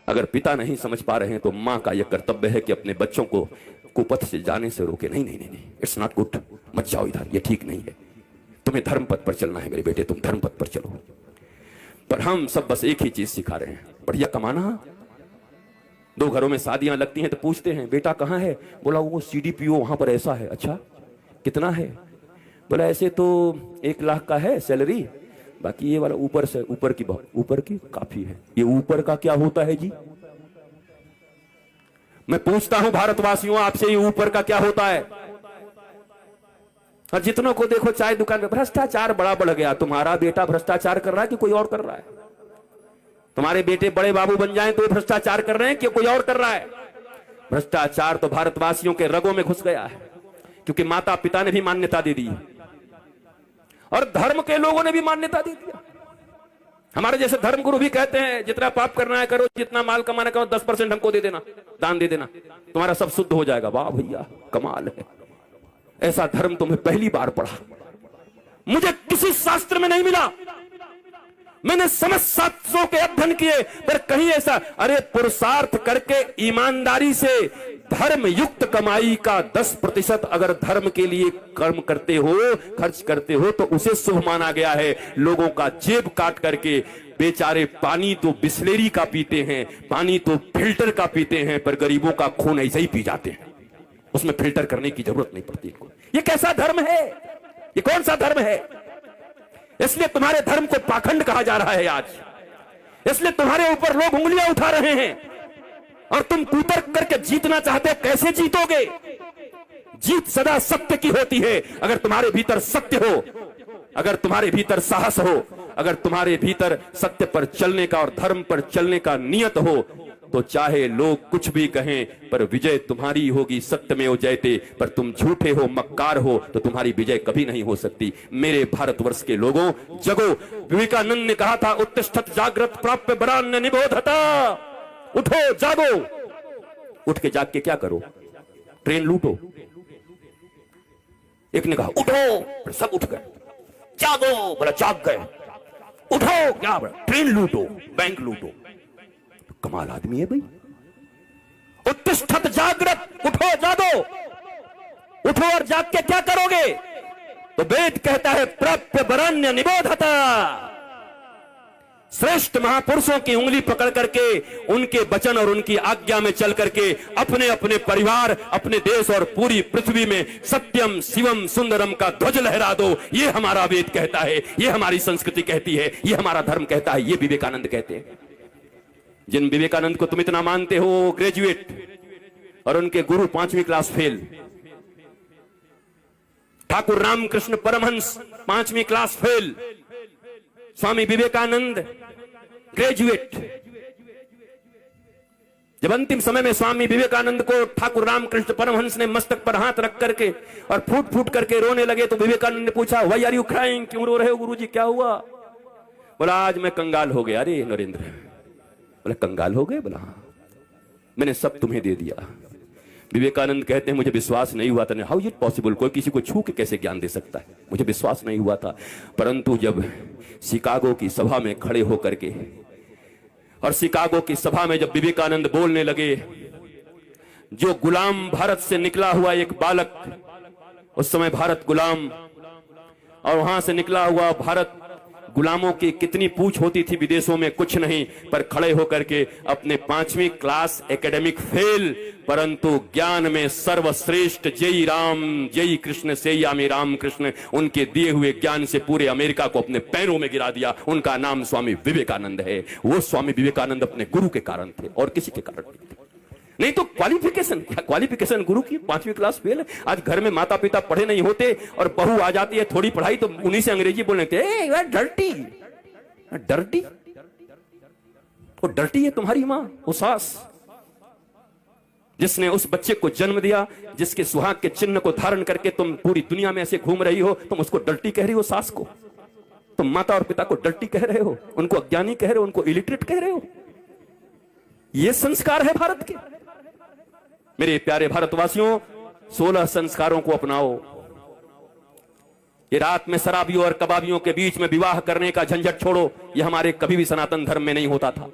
अगर पिता नहीं समझ पा रहे हैं तो मां का यह कर्तव्य है कि अपने बच्चों को कुपथ से जाने से रोके। नहीं नहीं नहीं नहीं, इट्स नॉट गुड, मत जाओ इधर, ये ठीक नहीं है, तुम्हें धर्म पथ पर चलना है मेरे बेटे, तुम धर्म पथ पर चलो। पर हम सब बस एक ही चीज सिखा रहे हैं, बढ़िया कमाना। दो घरों में शादियां लगती हैं तो पूछते हैं बेटा कहाँ है, बोला वो CDPO वहां पर ऐसा है। अच्छा कितना है, बोला ऐसे तो 1 लाख का है सैलरी, बाकी ये वाला ऊपर से ऊपर की काफी है। ये ऊपर का क्या होता है जी? मैं पूछता हूं भारतवासियों आपसे, ये ऊपर का क्या होता है? और जितनों को देखो चाय दुकान में, भ्रष्टाचार बड़ा बढ़ गया। तुम्हारा बेटा भ्रष्टाचार कर रहा है कि कोई और कर रहा है? तुम्हारे बेटे बड़े बाबू बन जाएं तो भ्रष्टाचार कर रहे हैं कि कोई और कर रहा है? भ्रष्टाचार तो भारतवासियों के रगों में घुस गया है, क्योंकि माता पिता ने भी मान्यता दे दी और धर्म के लोगों ने भी मान्यता दे दिया। हमारे जैसे धर्मगुरु भी कहते हैं जितना पाप करना है करो, जितना माल कमाना करो, 10% हमको दे देना, दान दे देना, तुम्हारा सब शुद्ध हो जाएगा। वाह भैया कमाल है, ऐसा धर्म तुम्हें पहली बार पढ़ा, मुझे किसी शास्त्र में नहीं मिला। मैंने समस्त शास्त्रों के अध्ययन किए पर कहीं ऐसा, अरे पुरुषार्थ करके ईमानदारी से धर्म युक्त कमाई का 10% अगर धर्म के लिए कर्म करते हो, खर्च करते हो तो उसे शुभ माना गया है। लोगों का जेब काट करके बेचारे पानी तो बिस्लेरी का पीते हैं, पानी तो फिल्टर का पीते हैं, पर गरीबों का खून ऐसे ही पी जाते हैं, उसमें फिल्टर करने की जरूरत नहीं पड़ती इनको। ये कैसा धर्म है? ये कौन सा धर्म है? इसलिए तुम्हारे धर्म को पाखंड कहा जा रहा है आज, इसलिए तुम्हारे ऊपर लोग उंगलियां उठा रहे हैं और तुम कुतर्क करके जीतना चाहते हो। कैसे जीतोगे? जीत सदा सत्य की होती है। अगर तुम्हारे भीतर सत्य हो, अगर तुम्हारे भीतर साहस हो, अगर तुम्हारे भीतर सत्य पर चलने का और धर्म पर चलने का नियत हो, तो चाहे लोग कुछ भी कहें पर विजय तुम्हारी होगी। सत्य में जयते, पर तुम झूठे हो, मक्कार हो तो तुम्हारी विजय कभी नहीं हो सकती। मेरे भारतवर्ष के लोगों, जगो। विवेकानंद ने कहा था उत्तिष्ठत जागृत प्राप्य वरान्य निबोधता। उठो जागो। उठ के जाग के क्या करो? ट्रेन लूटो। एक ने कहा उठो, सब उठ गए। जागो, बोला जाग गए। उठो, क्या बोला? ट्रेन लूटो, बैंक लूटो। कमाल आदमी है भाई। उत्तिष्ठत जागृत, उठो जागो। उठो और जाग के क्या करोगे? तो वेद कहता है प्राप्य वरान्य निबोधता। श्रेष्ठ महापुरुषों की उंगली पकड़ करके, उनके वचन और उनकी आज्ञा में चल करके अपने अपने परिवार, अपने देश और पूरी पृथ्वी में सत्यम शिवम सुंदरम का ध्वज लहरा दो। ये हमारा वेद कहता है, ये हमारी संस्कृति कहती है, ये हमारा धर्म कहता है, ये विवेकानंद कहते हैं। जिन विवेकानंद को तुम इतना मानते हो, ग्रेजुएट, और उनके गुरु 5वीं क्लास फेल। ठाकुर रामकृष्ण परमहंस 5वीं class fail. Swami Vivekananda graduate. जब अंतिम समय में स्वामी विवेकानंद को ठाकुर रामकृष्ण परमहंस ने मस्तक पर हाथ रख करके और फूट फूट करके रोने लगे, तो विवेकानंद ने पूछा व्हाई आर यू क्राइंग, क्यों रो रहे हो गुरुजी, क्या हुआ? बोला आज मैं कंगाल हो गया। अरे नरेंद्र, बोला कंगाल हो गए? बोला हाँ, मैंने सब तुम्हें दे दिया। विवेकानंद कहते हैं मुझे विश्वास नहीं हुआ था। हाउ इज इट पॉसिबल, कोई किसी को छू के कैसे ज्ञान दे सकता है? मुझे विश्वास नहीं हुआ था। परंतु जब शिकागो की सभा में खड़े होकर के, और शिकागो की सभा में जब विवेकानंद बोलने लगे, जो गुलाम भारत से निकला हुआ एक बालक, उस समय भारत गुलाम, और वहां से निकला हुआ भारत, गुलामों की कितनी पूछ होती थी विदेशों में, कुछ नहीं, पर खड़े होकर के अपने 5वीं क्लास एकेडमिक फेल, परंतु ज्ञान में सर्वश्रेष्ठ जय राम जय कृष्ण से यामी राम कृष्ण, उनके दिए हुए ज्ञान से पूरे अमेरिका को अपने पैरों में गिरा दिया। उनका नाम स्वामी विवेकानंद है। वो स्वामी विवेकानंद अपने गुरु के कारण थे और किसी के कारण नहीं थे। नहीं तो क्वालिफिकेशन, क्या क्वालिफिकेशन गुरु की? 5वीं क्लास फेल है। आज घर में माता पिता पढ़े नहीं होते और बहू आ जाती है थोड़ी पढ़ाई तो उन्हीं से अंग्रेजी बोलने थे। डर्टी डर्टी, वो डर्टी है तुम्हारी माँ, वो सास जिसने उस बच्चे को जन्म दिया, जिसके सुहाग के चिन्ह को धारण करके तुम पूरी दुनिया में ऐसे घूम रही हो, तुम उसको डर्टी कह रही हो? सास को तुम माता और पिता को डर्टी कह रहे हो, उनको अज्ञानी कह रहे हो, उनको इलिटरेट कह रहे हो। ये संस्कार है भारत के। मेरे प्यारे भारतवासियों, 16 संस्कारों को अपनाओ। ये रात में शराबियों और कबाबियों के बीच में विवाह करने का झंझट छोड़ो। ये हमारे कभी भी सनातन धर्म में नहीं होता था।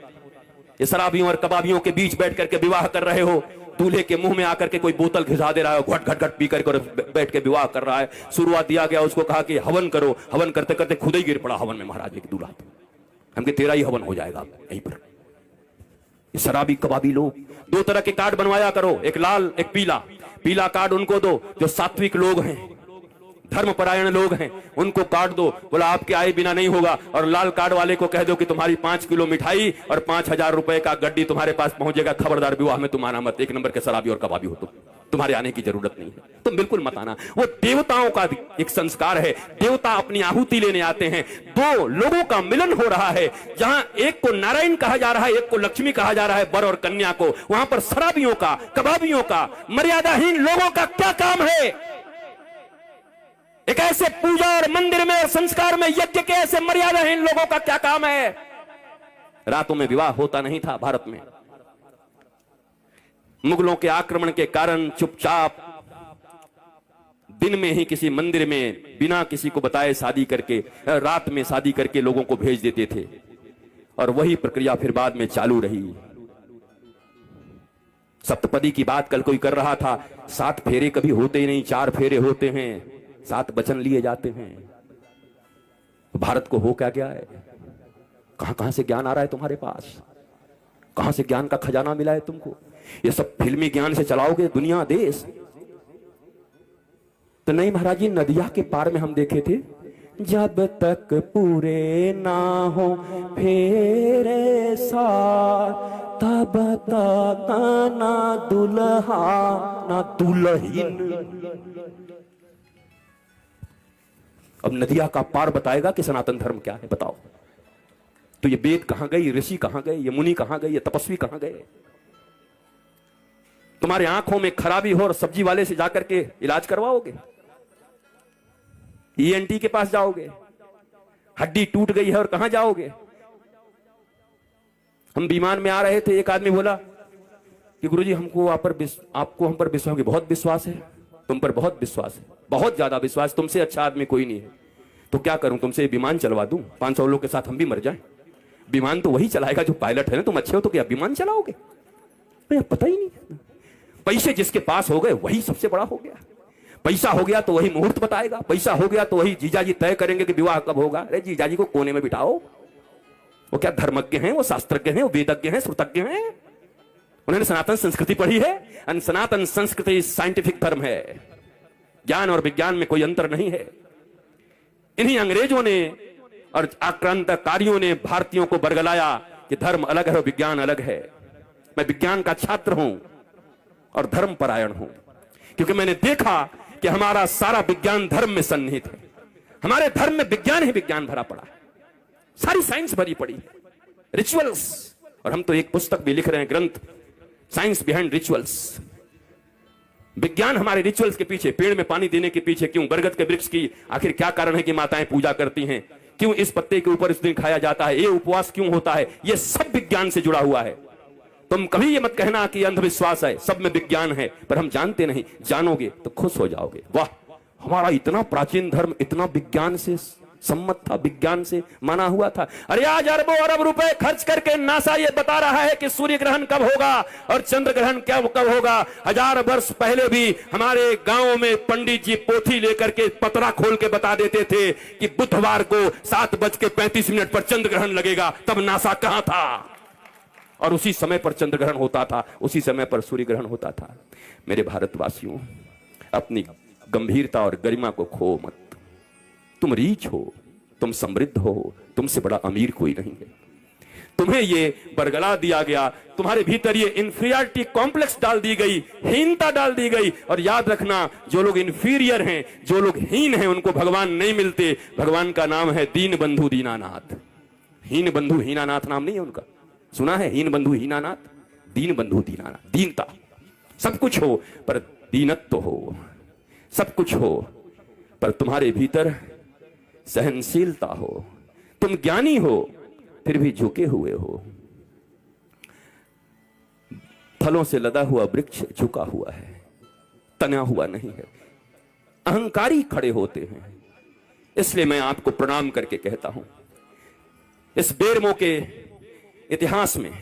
ये शराबियों और कबाबियों के बीच बैठ करके विवाह कर रहे हो, दूल्हे के मुंह में आकर के कोई बोतल घिसा दे रहा है, घट घट घट पी करके बैठ के विवाह कर रहा है। शुरुआत दिया गया, उसको कहा कि हवन करो, हवन करते करते खुद ही गिर पड़ा हवन में महाराज जी की दूल्हा। हमके तेरा ही हवन हो जाएगा यहीं पर। ये शराबी कबाबी लोग, दो तरह के कार्ड बनवाया करो, एक लाल एक पीला। पीला कार्ड उनको दो जो सात्विक लोग हैं, धर्मपरायण लोग हैं, उनको काट दो, बोला आपके आए बिना नहीं होगा। और लाल कार्ड वाले को कह दो कि तुम्हारी 5 किलो मिठाई और 5,000 रुपए का गड्डी तुम्हारे पास पहुंचेगा, खबरदार विवाह में तुम आना मत, 1 नंबर के शराबी और कबाबी हो तुम, तुम्हारे आने की जरूरत नहीं है, तुम बिल्कुल मत आना। वो देवताओं का एक संस्कार है, देवता अपनी आहुति लेने आते हैं। 2 लोगों का मिलन हो रहा है, जहां एक को नारायण कहा जा रहा है, एक को लक्ष्मी कहा जा रहा है, वर और कन्या को। वहां पर शराबियों का, कबाबियों का, मर्यादाहीन लोगों का क्या काम है? एक ऐसे पूजा और मंदिर में और संस्कार में यज्ञ के ऐसे मर्यादाहीन लोगों का क्या काम है? रातों में विवाह होता नहीं था भारत में। मुगलों के आक्रमण के कारण चुपचाप दिन में ही किसी मंदिर में बिना किसी को बताए शादी करके, रात में शादी करके लोगों को भेज देते थे। और वही प्रक्रिया फिर बाद में चालू रही। सप्तपदी की बात कल कोई कर रहा था, 7 फेरे कभी होते ही नहीं, 4 फेरे होते हैं, 7 वचन लिए जाते हैं। भारत को हो क्या गया है? कहां कहां से ज्ञान आ रहा है तुम्हारे पास? कहां से ज्ञान का खजाना मिला है तुमको? ये सब फिल्मी ज्ञान से चलाओगे दुनिया देश? तो नहीं महाराज जी, नदिया के पार में हम देखे थे, जब तक पूरे ना हो फेरे साथ, तब तक ना दुल्हा ना दुल्हन। अब नदिया का पार बताएगा कि सनातन धर्म क्या है, बताओ। तो ये वेद कहां गए, ये ऋषि कहां गए, ये मुनि कहां गए, ये तपस्वी कहां गए? तुम्हारे आंखों में खराबी हो और सब्जी वाले से जाकर के इलाज करवाओगे, ईएनटी के पास जाओगे? हड्डी टूट गई है और कहां जाओगे? हम विमान में आ रहे थे, एक आदमी बोला कि गुरुजी आपको हम पर विश्वास, बहुत विश्वास है तुम पर, बहुत विश्वास है, बहुत ज्यादा विश्वास, तुमसे अच्छा आदमी कोई नहीं है। तो क्या करूं, तुमसे विमान चलवा दूं, 500 लोग के साथ हम भी मर जाएं? विमान तो वही चलाएगा जो पायलट है ना, तुम अच्छे हो तो क्या विमान चलाओगे? तो पता ही नहीं। पैसे जिसके पास हो गए वही सबसे बड़ा हो गया। पैसा हो गया तो वही मुहूर्त बताएगा, पैसा हो गया तो वही जीजाजी तय करेंगे कि विवाह कब होगा। अरे जीजाजी को कोने में बिठाओ, वो क्या धर्मज्ञ हैं, वो शास्त्रज्ञ हैं, वो वेदज्ञ हैं, श्रुतज्ञ हैं, उन्होंने सनातन संस्कृति पढ़ी है। सनातन संस्कृति साइंटिफिक धर्म है, ज्ञान और विज्ञान में कोई अंतर नहीं है। इन्हीं अंग्रेजों ने और आक्रांतकारियों ने भारतीयों को बरगलाया कि धर्म अलग है और विज्ञान अलग है। मैं विज्ञान का छात्र हूं और धर्म परायण हूं, क्योंकि मैंने देखा कि हमारा सारा विज्ञान धर्म में सन्निहित है। हमारे धर्म में विज्ञान ही विज्ञान भरा पड़ा है, सारी साइंस भरी पड़ी है, रिचुअल्स। और हम तो एक पुस्तक भी लिख रहे हैं, ग्रंथ, साइंस बिहाइंड रिचुअल्स। विज्ञान हमारे रिचुअल्स के पीछे, पेड़ में पानी देने के पीछे क्यों, बरगद के वृक्ष की आखिर क्या कारण है कि माताएं पूजा करती हैं, क्यों इस पत्ते के ऊपर इस दिन खाया जाता है, ये उपवास क्यों होता है, ये सब विज्ञान से जुड़ा हुआ है। तुम कभी ये मत कहना कि अंधविश्वास है, सब में विज्ञान है, पर हम जानते नहीं। जानोगे तो खुश हो जाओगे, वाह हमारा इतना प्राचीन धर्म इतना विज्ञान से सम्मत था, विज्ञान से माना हुआ था। अरे आज अरबों अरब रुपए खर्च करके नासा ये बता रहा है कि सूर्य ग्रहण कब होगा और चंद्र ग्रहण कब होगा। 1000 वर्ष पहले भी हमारे गांव में पंडित जी पोथी लेकर के पतरा खोल के बता देते थे कि बुधवार को 7:35 पर चंद्र ग्रहण लगेगा। तब नासा कहां था? और उसी समय पर चंद्र ग्रहण होता था, उसी समय पर सूर्य ग्रहण होता था। मेरे भारतवासियों, अपनी गंभीरता और गरिमा को खो मत। तुम रीच हो, तुम समृद्ध हो, तुमसे बड़ा अमीर कोई नहीं है। तुम्हें ये बरगला दिया गया, तुम्हारे भीतर ये इंफीरियरिटी कॉम्प्लेक्स डाल दी गई, हीनता डाल दी गई। और याद रखना, जो लोग इंफीरियर हैं, जो लोग हीन हैं, उनको भगवान नहीं मिलते। भगवान का नाम है दीन बंधु दीनानाथ। हीन बंधु हीनानाथ नाम नहीं है उनका, सुना है? हीन बंधु हीनानाथ, दीन बंधु दीनानाथ। दीनता, सब कुछ हो पर दीनत्व हो, सब कुछ हो पर तुम्हारे भीतर सहनशीलता हो। तुम ज्ञानी हो फिर भी झुके हुए हो। फलों से लदा हुआ वृक्ष झुका हुआ है, तना हुआ नहीं है। अहंकारी खड़े होते हैं। इसलिए मैं आपको प्रणाम करके कहता हूं, इस बेरमो के इतिहास में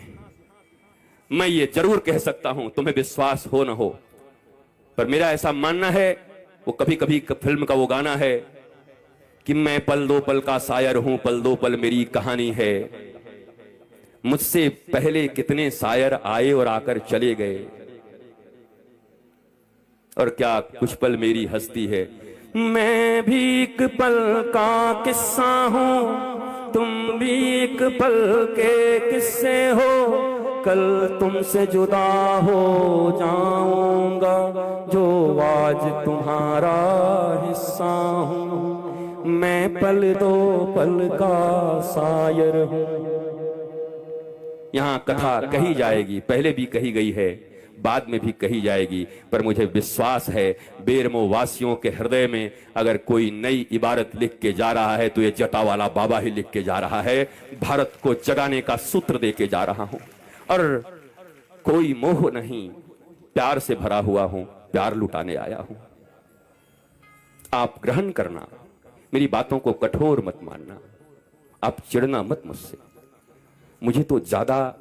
मैं ये जरूर कह सकता हूं, तुम्हें विश्वास हो न हो, पर मेरा ऐसा मानना है, वो कभी कभी फिल्म का वो गाना है कि मैं पल दो पल का शायर हूं, पल दो पल मेरी कहानी है। मुझसे पहले कितने शायर आए और आकर चले गए, और क्या कुछ पल मेरी हस्ती है। मैं भी एक पल का किस्सा हूं, तुम भी एक पल के किस्से हो। कल तुमसे जुदा हो जाऊंगा, जो आज तुम्हारा हिस्सा हूं। मैं पल दो पल का शायर हूं। यहां कथा कही जाएगी, पहले भी कही गई है, बाद में भी कही जाएगी, पर मुझे विश्वास है बेरमो वासियों के हृदय में अगर कोई नई इबारत लिख के जा रहा है तो ये जटा वाला बाबा ही लिख के जा रहा है। भारत को जगाने का सूत्र दे के जा रहा हूं, और कोई मोह नहीं, प्यार से भरा हुआ हूं, प्यार लुटाने आया हूं। आप ग्रहण करना, मेरी बातों को कठोर मत मानना, आप चिढ़ना मत मुझसे। मुझे तो ज्यादा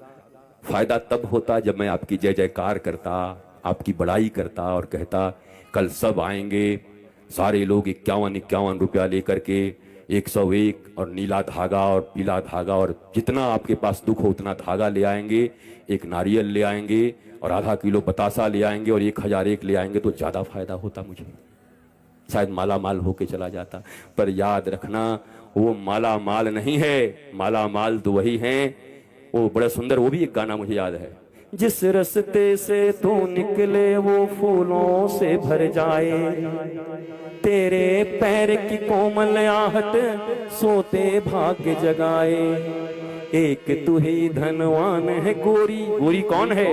फायदा तब होता जब मैं आपकी जय जयकार करता, आपकी बड़ाई करता और कहता कल सब आएंगे, सारे लोग 51 रुपया लेकर के 101 और नीला धागा और पीला धागा और जितना आपके पास दुख हो उतना धागा ले आएंगे, एक नारियल ले आएंगे और आधा किलो बतासा ले आएंगे और 1001 ले आएंगे, तो ज्यादा फायदा होता मुझे, शायद माला माल होके चला जाता। पर याद रखना, वो माला माल नहीं है, माला माल तो वही हैं। वो बड़ा सुंदर, वो भी एक गाना मुझे याद है, जिस रस्ते से तू निकले वो फूलों से भर जाए, तेरे पैर की कोमल आहट सोते भाग्य जगाए। एक तू ही धनवान है गोरी, गोरी कौन है?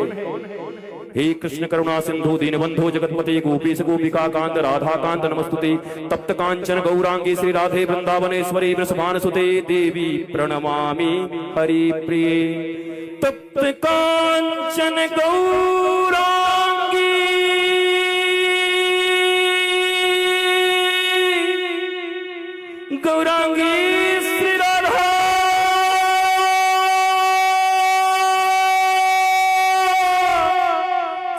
हे कृष्ण करुणा सिंधु दीनबंधु जगतपते गोपीश गोपिका कांत राधा कांत नमस्तुते। तप्त कांचन गौरांगी श्री राधे वृंदावनेश्वरी वृषभान सुते, देवी प्रणमामि हरि प्रिये। तप्त कांचन गौरांगी गौरांगी श्री राधा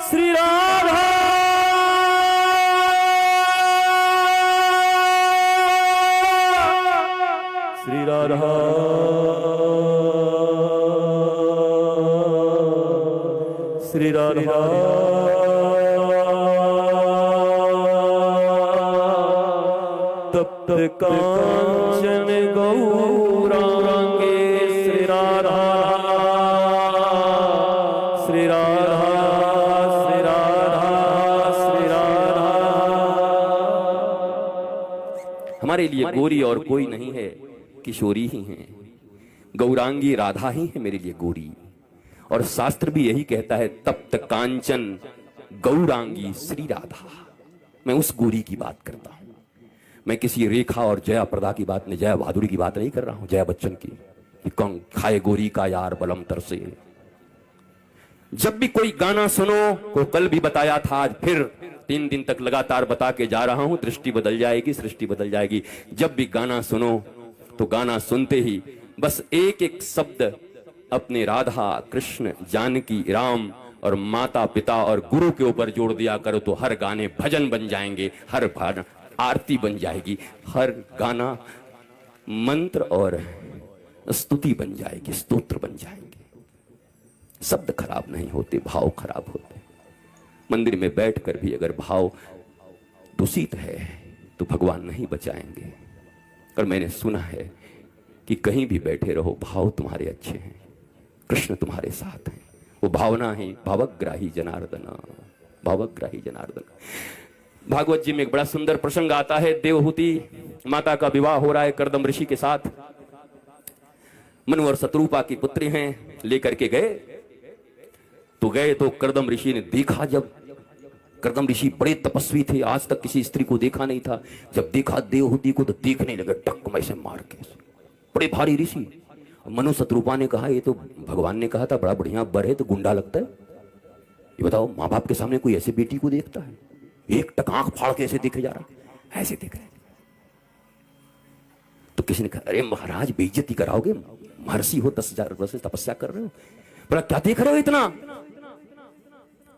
श्री राधा श्री राधा श्री राधा तप्त कांचन गौरांगे श्री राधा श्री राधा श्री राधा श्री राधा। हमारे लिए गोरी और कोई नहीं है, किशोरी ही हैं, गौरांगी राधा ही है मेरे लिए गोरी। और शास्त्र भी यही कहता है, तप्त कांचन गौरांगी श्री राधा। मैं उस गोरी की बात करता हूं, मैं किसी रेखा और जया प्रदा की बात नहीं, जया बहादुरी की बात नहीं कर रहा हूं, जया बच्चन की, कि कौन खाए गोरी का यार बलम तरसे। जब भी कोई गाना सुनो, को कल भी बताया था, आज फिर 3 दिन तक लगातार बता के जा रहा हूं, दृष्टि बदल जाएगी, सृष्टि बदल जाएगी। जब भी गाना सुनो तो गाना सुनते ही बस एक एक शब्द अपने राधा कृष्ण जानकी राम और माता पिता और गुरु के ऊपर जोड़ दिया करो, तो हर गाने भजन बन जाएंगे, हर गाना आरती बन जाएगी, हर गाना मंत्र और स्तुति बन जाएगी, स्तोत्र बन जाएंगे। शब्द खराब नहीं होते, भाव खराब होते। मंदिर में बैठकर भी अगर भाव दूषित है तो भगवान नहीं बचाएंगे। और मैंने सुना है कि कहीं भी बैठे रहो, भाव तुम्हारे अच्छे हैं, कृष्ण तुम्हारे साथ हैं, वो भावना ही भावग्राही जनार्दन, भावग्राही जनार्दन। भागवत जी में एक बड़ा सुंदर प्रसंग आता है, देवहूति माता का विवाह हो रहा है कर्दम ऋषि के साथ। मनु और शत्रुपा की पुत्री हैं, लेकर के गए तो कर्दम ऋषि ने देखा, जब कर्दम ऋषि बड़े तपस्वी थे, आज तक किसी स्त्री को देखा नहीं था, जब देखा देवहूति को तो देखने लगे टक में से मार के, बड़े भारी ऋषि। मनु शत्रुपा ने कहा, ये तो भगवान ने कहा था बड़ा बढ़िया बर है, तो गुंडा लगता है। ये बताओ, माँ बाप के सामने कोई ऐसे बेटी को देखता है? एक टक आंख फाड़ के ऐसे दिखे जा रहा, ऐसे दिख रहे। तो किसी ने कहा, अरे महाराज बेइज्जती कराओगे, महर्षि हो, 10,000 वर्ष से तपस्या कर रहे हो, बोला क्या देख रहे हो इतना?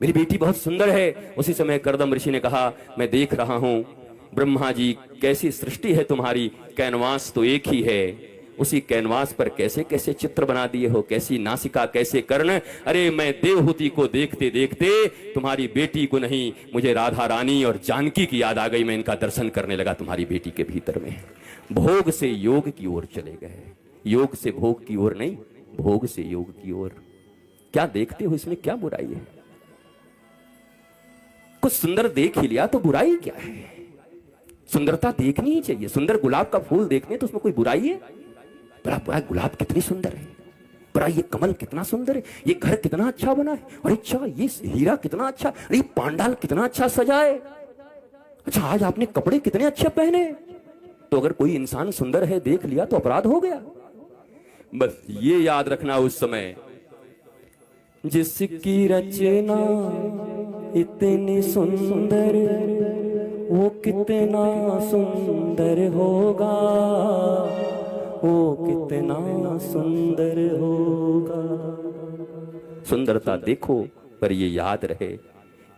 मेरी बेटी बहुत सुंदर है। उसी समय कर्दम ऋषि ने कहा, मैं देख रहा हूं ब्रह्मा जी कैसी सृष्टि है तुम्हारी, कैनवास तो एक ही है, उसी कैनवास पर कैसे कैसे चित्र बना दिए हो, कैसी नासिका, कैसे कर्ण। अरे मैं देवहूति को देखते देखते तुम्हारी बेटी को नहीं, मुझे राधा रानी और जानकी की याद आ गई। मैं इनका दर्शन करने लगा तुम्हारी बेटी के भीतर में। भोग से योग की ओर चले गए, योग से भोग की ओर नहीं, भोग से योग की ओर। क्या देखते हो, इसमें क्या बुराई है? कुछ सुंदर देख ही लिया तो बुराई क्या है? सुंदरता देखनी ही चाहिए। सुंदर गुलाब का फूल देखने तो उसमें कोई बुराई है? बड़ा बड़ा गुलाब कितनी सुंदर है, बड़ा ये कमल कितना सुंदर है, ये घर कितना अच्छा बना है, और अच्छा ये हीरा कितना अच्छा, अरे पांडाल कितना अच्छा सजा है, अच्छा आज आपने कपड़े कितने अच्छे पहने। तो अगर कोई इंसान सुंदर है देख लिया तो अपराध हो गया। बस ये याद रखना उस समय, जिसकी रचना इतनी सुंदर वो कितना सुंदर होगा, वो कितना सुंदर होगा। सुंदरता देखो, पर ये याद रहे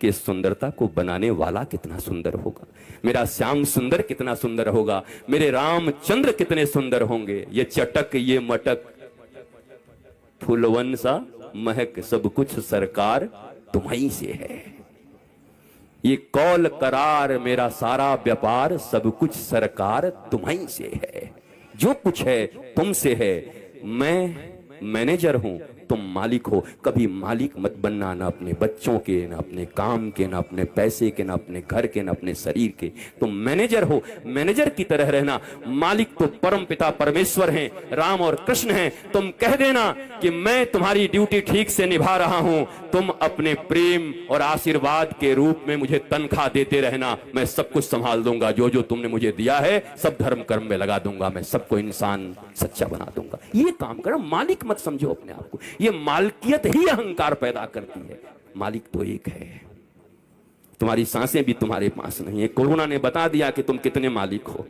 कि सुंदरता को बनाने वाला कितना सुंदर होगा। मेरा श्याम सुंदर कितना सुंदर होगा, मेरे रामचंद्र कितने सुंदर होंगे। ये चटक ये मटक फूलवन सा महक, सब कुछ सरकार तुम्हीं से है। ये कौल करार मेरा सारा व्यापार, सब कुछ सरकार तुम्हीं से है। जो कुछ है तुमसे है, मैं मैनेजर हूं, तुम मालिक हो। कभी मालिक मत बनना, ना अपने बच्चों के, ना अपने काम के, ना अपने पैसे के, ना अपने घर के, ना अपने शरीर के। तुम मैनेजर हो, मैनेजर की तरह रहना। मालिक तो परम पिता परमेश्वर हैं, राम और कृष्ण हैं। तुम कह देना कि मैं तुम्हारी ड्यूटी ठीक से निभा रहा हूं, तुम अपने प्रेम और आशीर्वाद के रूप में मुझे तनख्वाह देते रहना। मैं सब कुछ संभाल दूंगा, जो जो तुमने मुझे दिया है सब धर्म कर्म में लगा दूंगा, मैं सबको इंसान सच्चा बना दूंगा। ये काम करो, मालिक मत समझो अपने आप को। ये मालकियत ही अहंकार पैदा करती है। मालिक तो एक है। तुम्हारी सांसें भी तुम्हारे पास नहीं है। कोरोना ने बता दिया कि तुम कितने मालिक हो।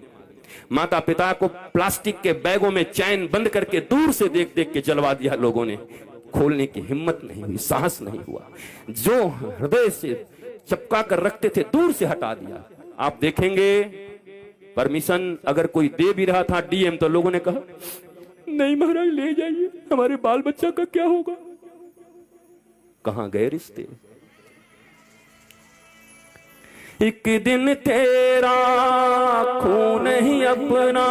माता पिता को प्लास्टिक के बैगों में चैन बंद करके दूर से देख देख के जलवा दिया लोगों ने। खोलने की हिम्मत नहीं हुई, साहस नहीं हुआ। जो हृदय से चपका कर रखते थे दूर से हटा दिया। आप देखेंगे परमिशन अगर कोई दे भी रहा था डीएम, तो लोगों ने कहा नहीं महाराज ले जाइए, हमारे बाल बच्चा का क्या होगा। कहां गए रिश्ते? एक दिन तेरा खून ही अपना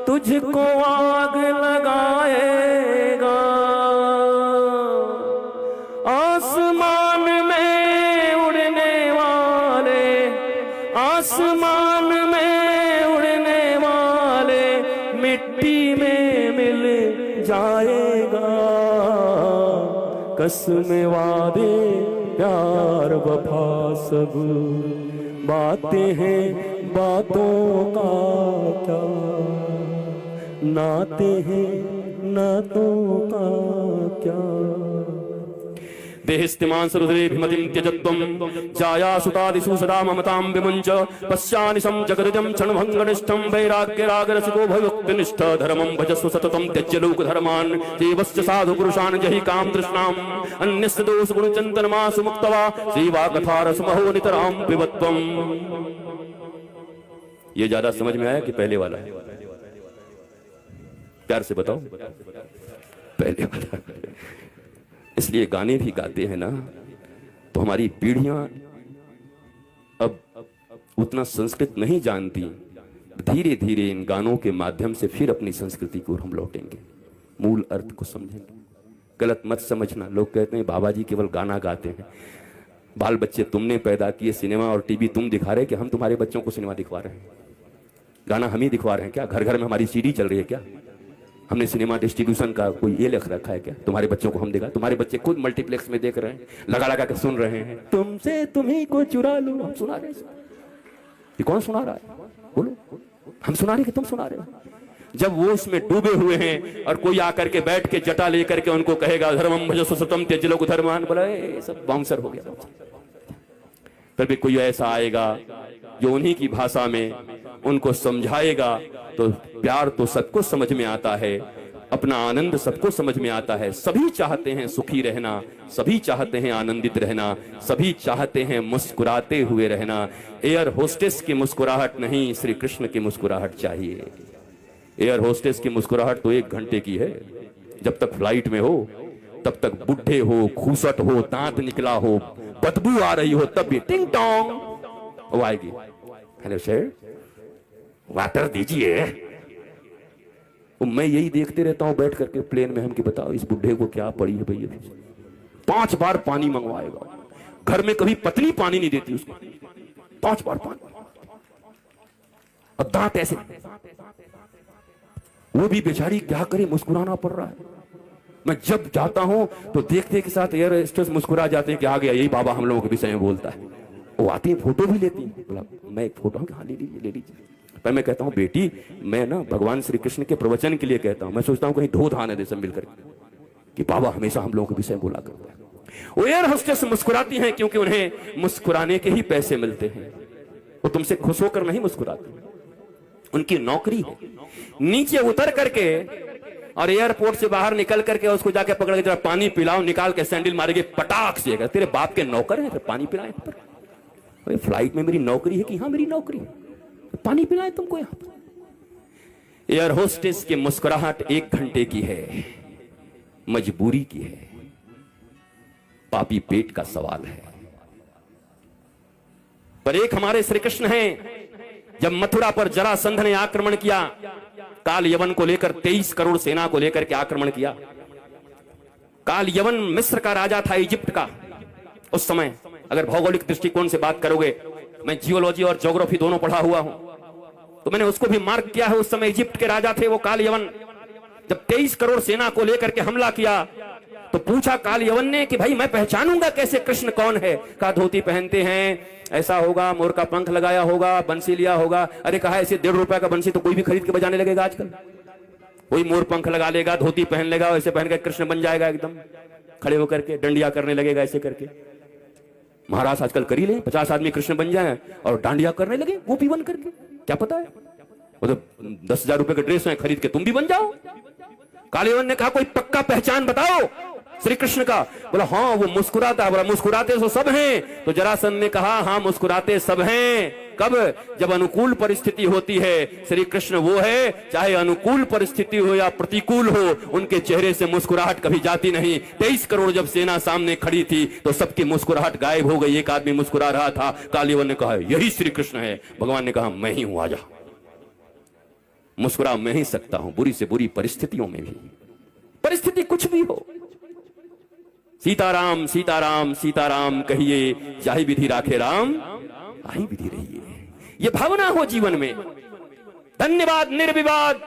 तुझको आग लगाएगा। आसमान में उड़ने वाले, आसमान में उड़ने वाले मिट्टी में मिल जाएगा। कसम वादे प्यार वफा सब बातें हैं, बातों का क्या नाते हैं, नातों का क्या। देहस्तिमान सरुद्रे भिमतिं त्यजत्वं जाया सुतादिषु सदा ममतां विमुञ्च पश्यानिशं जगदजं क्षणभङ्गनिष्ठं वैराग्यरागरसिको भयोक्तिनिष्ठ धर्मं भजस्व सततं त्यज्य लोकधर्मान् जीवस्य साधुपुरुषान् जहि काम तृष्णाम् अन्यस्य दोषगुणचिन्तनमासु मुक्त्वा सेवा कथा रसमहो नितरां पिबत्वम्। ये ज्यादा समझ में आया कि पहले वाला? प्यार से बताओ, पहले वाला। इसलिए गाने भी गाते हैं ना, तो हमारी पीढ़ियां अब उतना संस्कृत नहीं जानती। धीरे धीरे इन गानों के माध्यम से फिर अपनी संस्कृति को हम लौटेंगे, मूल अर्थ को समझेंगे। गलत मत समझना। लोग कहते हैं बाबा जी केवल गाना गाते हैं। बाल बच्चे तुमने पैदा किए, सिनेमा और टीवी तुम दिखा रहे कि हम तुम्हारे बच्चों को सिनेमा दिखवा रहे हैं? गाना हम ही दिखवा रहे हैं क्या? घर घर में हमारी सीडी चल रही है क्या? हमने सिनेमा डिस्ट्रीब्यूशन का कोई ये लिख रखा है क्या? तुम्हारे बच्चों को हम दिखा? तुम्हारे बच्चे खुद मल्टीप्लेक्स में देख रहे हैं, लगा लगा के सुन रहे हैं। तुमसे तुम्ही को चुरा लो, हम सुना रहे हैं। ये कौन सुना रहा है? बोलो। हम सुना रहे कि तुम सुना रहे हो? जब वो उसमें डूबे हुए हैं और कोई आकर के बैठ के जटा लेकर के उनको कहेगा धर्मम भजस्व सततं त्यज्य लोकधर्मान्, बोला सब बाउंसर हो गया। फिर भी कोई ऐसा आएगा जो उन्हीं की भाषा में उनको समझाएगा, तो प्यार तो सबको समझ में आता है। अपना आनंद सबको समझ में आता है। सभी चाहते हैं सुखी रहना, सभी चाहते हैं आनंदित रहना, सभी चाहते हैं मुस्कुराते हुए रहना। एयर होस्टेस की मुस्कुराहट नहीं, श्री कृष्ण की मुस्कुराहट चाहिए। एयर होस्टेस की मुस्कुराहट तो 1 घंटे की है। जब तक फ्लाइट में हो तब तक बुढ़े हो, खूसट हो, दांत निकला हो, बदबू आ रही हो, तब भी टिंग टोंग वो आएगी। हेलो सर, वाटर दीजिए। मैं यही देखते रहता हूं बैठ करके प्लेन में, हम कि बताओ इस बुढ़े को क्या पड़ी है भैया। 5 बार पानी मंगवाएगा, घर में कभी पत्नी पानी नहीं देती उसको, 5 बार पानी। अब दांत ऐसे, वो भी बेचारी क्या करे, मुस्कुराना पड़ रहा है। मैं जब जाता हूं तो देखते के साथ एयर होस्टेस मुस्कुरा जाते हैं कि आ गया यही बाबा हम लोगों के विषय में बोलता है। वो आती है, फोटो भी लेती है। बोला मैं एक फोटो, हाँ ले लीजिए ले लीजिए। पर मैं कहता हूं बेटी, मैं ना भगवान श्री कृष्ण के प्रवचन के लिए कहता हूं। मैं सोचता हूं कहीं धो धाने दे सब मिलकर कि बाबा हमेशा हम लोगों के विषय बोला करता है। वो एयर होस्टेस मुस्कुराती हैं क्योंकि उन्हें मुस्कुराने के ही पैसे मिलते हैं। वो तुमसे खुश होकर नहीं मुस्कुराती, उनकी नौकरी है। नीचे उतर करके और एयरपोर्ट से बाहर निकल करके उसको जाके पकड़ के जरा पानी पिलाओ, निकाल के सैंडल मारेंगे पटाख से। तेरे बाप के नौकर है, पानी पिलाए। फ्लाइट में मेरी नौकरी है कि हाँ मेरी नौकरी है, पानी पिलाए तुमको यहां पर। एयर होस्टेस की मुस्कुराहट 1 घंटे की है, मजबूरी की है, पापी पेट का सवाल है। पर एक हमारे श्री कृष्ण हैं, जब मथुरा पर जरासंध ने आक्रमण किया, काल यवन को लेकर 23 करोड़ सेना को लेकर के आक्रमण किया। काल यवन मिस्र का राजा था, इजिप्ट का। उस समय अगर भौगोलिक दृष्टिकोण से बात करोगे, मैं जियोलॉजी और ज्योग्राफी दोनों पढ़ा हुआ हूं, तो मैंने उसको भी मार्क किया है। उस समय इजिप्ट के राजा थे वो काल यवन। जब 23 करोड़ सेना को लेकर के हमला किया तो पूछा काल यवन ने कि भाई मैं पहचानूंगा कैसे कृष्ण कौन है। कहा धोती पहनते हैं, ऐसा होगा, मोर का पंख लगाया होगा, बंसी लिया होगा। अरे कहा ऐसे 1.5 रुपए का बंसी तो कोई भी खरीद के बजाने लगेगा आजकल। कोई मोर पंख लगा लेगा, धोती पहन लेगा, ऐसे पहन के कृष्ण बन जाएगा, एकदम खड़े होकर के डांडिया करने लगेगा ऐसे करके। महाराज आजकल कर ही ले, 50 आदमी कृष्ण बन जाए और डांडिया करने लगे गोपी बन करके, क्या पता है। वो तो 10,000 रुपए के ड्रेस है, खरीद के तुम भी बन जाओ। कालीवन ने कहा कोई पक्का पहचान बताओ श्री कृष्ण का। बोला हाँ वो मुस्कुराता है। बोला मुस्कुराते तो सब हैं। तो जरासंध ने कहा हाँ मुस्कुराते सब हैं। कब? जब अनुकूल परिस्थिति होती है। श्री कृष्ण वो है, चाहे अनुकूल परिस्थिति हो या प्रतिकूल हो, उनके चेहरे से मुस्कुराहट कभी जाती नहीं। 23 करोड़ जब सेना सामने खड़ी थी तो सबकी मुस्कुराहट गायब हो गई। एक आदमी मुस्कुरा रहा था। कालीवन ने कहा यही श्री कृष्ण है। भगवान ने कहा मैं ही हूं, आजा। मुस्कुरा मैं ही सकता हूं, बुरी से बुरी परिस्थितियों में भी, परिस्थिति कुछ भी हो। सीताराम सीताराम सीताराम कहिए, जाहि विधि राखे राम आही विधि रहिए। ये भावना हो जीवन में। धन्यवाद निर्विवाद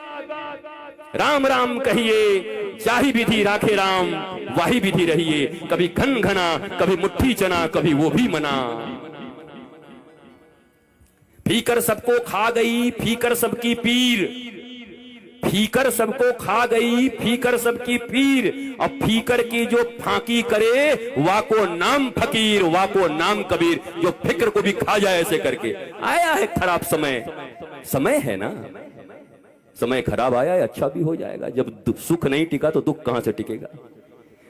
राम राम कहिए, जाहि विधि राखे राम वाही विधि रहिए। कभी घन घना, कभी मुट्ठी चना, कभी वो भी मना। फीकर सबको खा गई, फीकर सबकी पीर। फीकर सबको खा गई, फीकर सबकी पीर। अब फीकर की जो फांकी करे, वाको नाम फकीर, वाको नाम कबीर। जो फिक्र को भी खा जाए ऐसे करके। आया है खराब समय, समय है ना, समय खराब आया है, अच्छा भी हो जाएगा। जब सुख नहीं टिका तो दुख कहां से टिकेगा।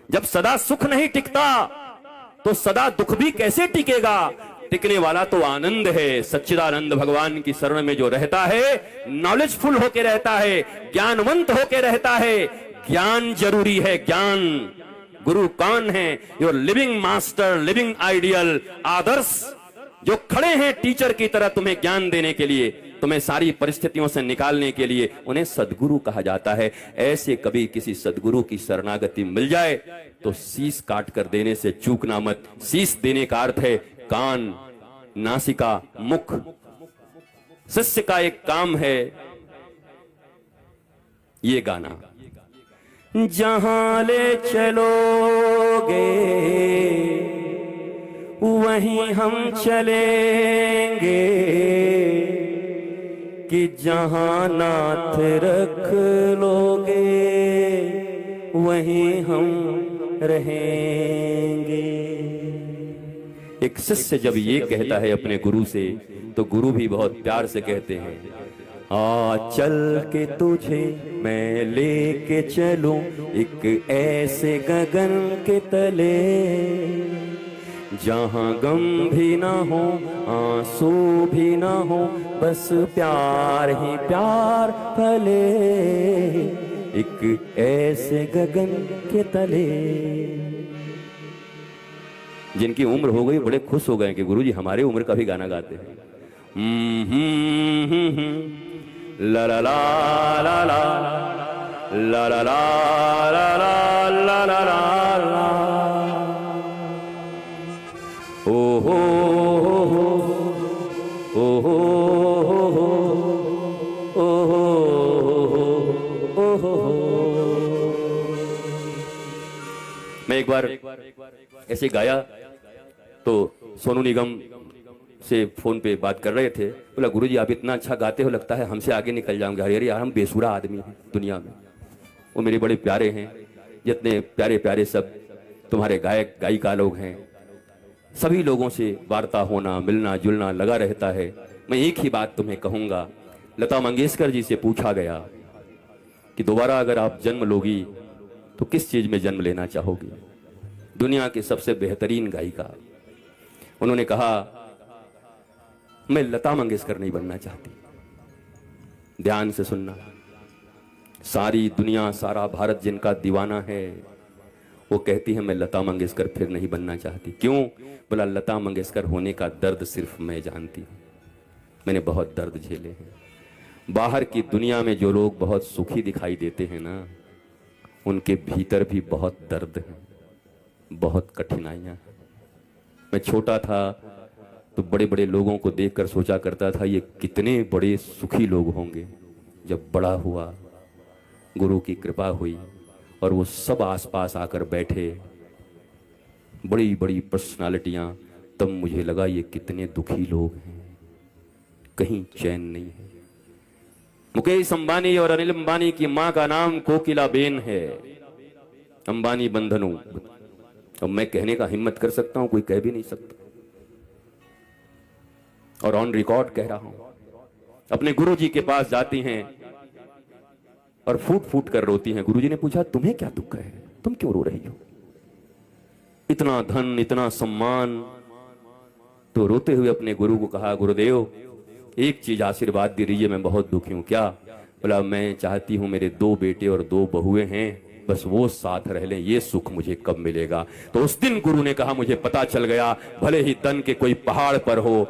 जब सदा सुख नहीं टिकता तो सदा दुख भी कैसे टिकेगा। टिकने वाला तो आनंद है। सच्चिदानंद भगवान की शरण में जो रहता है, नॉलेजफुल होके रहता है, ज्ञानवंत होके रहता है। ज्ञान जरूरी है, ज्ञान। गुरु कौन है? Your living master, living ideal, आदर्श जो खड़े हैं टीचर की तरह तुम्हें ज्ञान देने के लिए, तुम्हें सारी परिस्थितियों से निकालने के लिए, उन्हें सदगुरु कहा जाता है। ऐसे कभी किसी सदगुरु की शरणागति मिल जाए तो शीश काट कर देने से चूकना मत। शीश देने का अर्थ है कान, नासिका, मुख। शिष्य का एक काम है ये गाना। जहां ले चलोगे वहीं हम चलेंगे, कि जहां नाथ रख लोगे वहीं हम रहेंगे। एक शिष्य जब ये कहता है अपने गुरु से, तो गुरु भी बहुत प्यार से कहते हैं आ चल के तुझे मैं लेके चलूं एक ऐसे गगन के तले, जहां गम भी ना हो आंसू भी ना हो, बस प्यार ही प्यार फले, एक ऐसे गगन के तले। जिनकी उम्र हो गई बड़े खुश हो गए कि गुरुजी हमारे उम्र का भी गाना गाते हैं। ला ला ला ला ला ला ला ला ला ला ला, ओ हो हो ओ हो ओ हो। मैं एक बार ऐसे गाया तो सोनू निगम से फोन पे बात कर रहे थे, बोला गुरुजी आप इतना अच्छा गाते हो, लगता है हमसे आगे निकल जाओगे। अरे यार हम बेसुरा आदमी हैं दुनिया में, वो मेरे बड़े प्यारे हैं, जितने प्यारे प्यारे सब तुम्हारे गायक गायिका लोग हैं, सभी लोगों से वार्ता होना मिलना जुलना लगा रहता है। मैं एक ही बात तुम्हें कहूँगा, लता मंगेशकर जी से पूछा गया कि दोबारा अगर आप जन्म लोगी तो किस चीज़ में जन्म लेना चाहोगी? दुनिया की सबसे बेहतरीन गायिका, उन्होंने कहा मैं लता मंगेशकर नहीं बनना चाहती। ध्यान से सुनना, सारी दुनिया सारा भारत जिनका दीवाना है वो कहती है मैं लता मंगेशकर फिर नहीं बनना चाहती। क्यों? बोला लता मंगेशकर होने का दर्द सिर्फ मैं जानती हूँ, मैंने बहुत दर्द झेले हैं। बाहर की दुनिया में जो लोग बहुत सुखी दिखाई देते हैं ना, उनके भीतर भी बहुत दर्द है, बहुत कठिनाइयाँ हैं। मैं छोटा था तो बड़े बड़े लोगों को देखकर सोचा करता था ये कितने बड़े सुखी लोग होंगे। जब बड़ा हुआ, गुरु की कृपा हुई और वो सब आसपास आकर बैठे, बड़ी बड़ी पर्सनालिटियाँ, तब मुझे लगा ये कितने दुखी लोग हैं, कहीं चैन नहीं है। मुकेश अंबानी और अनिल अंबानी की माँ का नाम कोकिलाबेन है। अंबानी बंधनु, अब मैं कहने का हिम्मत कर सकता हूं, कोई कह भी नहीं सकता, और ऑन रिकॉर्ड कह रहा हूं। अपने गुरुजी के पास जाती हैं और फूट फूट कर रोती हैं। गुरुजी ने पूछा तुम्हें क्या दुख है, तुम क्यों रो रही हो? इतना धन इतना सम्मान, तो रोते हुए अपने गुरु को कहा गुरुदेव एक चीज आशीर्वाद दे दीजिए, मैं बहुत दुखी हूं। क्या? बोला मैं चाहती हूं मेरे 2 बेटे और 2 बहुएं हैं, बस वो साथ रह लें, ये सुख मुझे कब मिलेगा? तो उस दिन गुरु ने कहा मुझे पता चल गया, भले ही तन के कोई पहाड़ पर हो,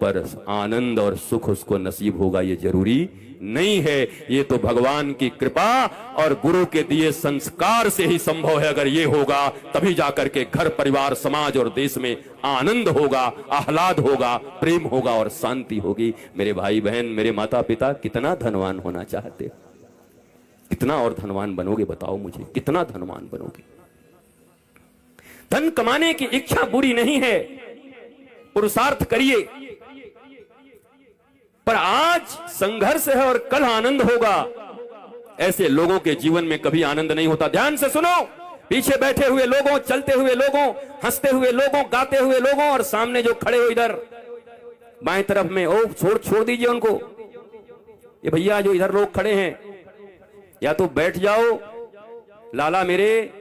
पर आनंद और सुख उसको नसीब होगा ये जरूरी नहीं है। ये तो भगवान की कृपा और गुरु के दिए संस्कार से ही संभव है। अगर ये होगा तभी जाकर के घर परिवार समाज और देश में आनंद होगा, आह्लाद होगा, प्रेम होगा और शांति होगी। मेरे भाई बहन, मेरे माता पिता, कितना धनवान होना चाहते हो? कितना और धनवान बनोगे बताओ मुझे, कितना धनवान बनोगे? धन कमाने की इच्छा बुरी नहीं है, पुरुषार्थ करिए, पर आज संघर्ष है और कल आनंद होगा। ऐसे लोगों के जीवन में कभी आनंद नहीं होता। ध्यान से सुनो, पीछे बैठे हुए लोगों, चलते हुए लोगों, हंसते हुए लोगों, गाते हुए लोगों, और सामने जो खड़े हो इधर बाएं तरफ में, ओ छोड़ दीजिए उनको। ये भैया जो इधर लोग खड़े हैं, या तो बैठ जाओ लाला मेरे,